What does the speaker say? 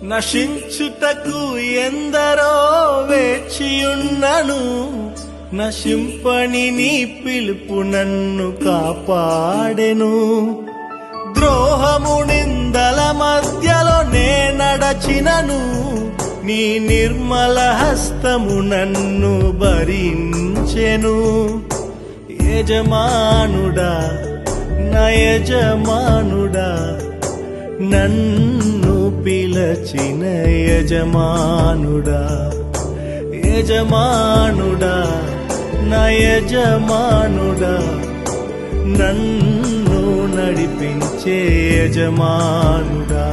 నశించుటకు ఎందరో వేచియున్నను, నశింపని నీ పిలుపు నన్ను కాపాడెను. ద్రోహము నిందల మధ్యలో నే నడచినను, నీ నిర్మల హస్తము నన్ను భరించెను. యజమానుడా నా యజమానుడా, నన్ను పిలచిన యజమానుడా, యజమానుడా నా యజమానుడా, నన్ను నడిపించే యజమానుడా.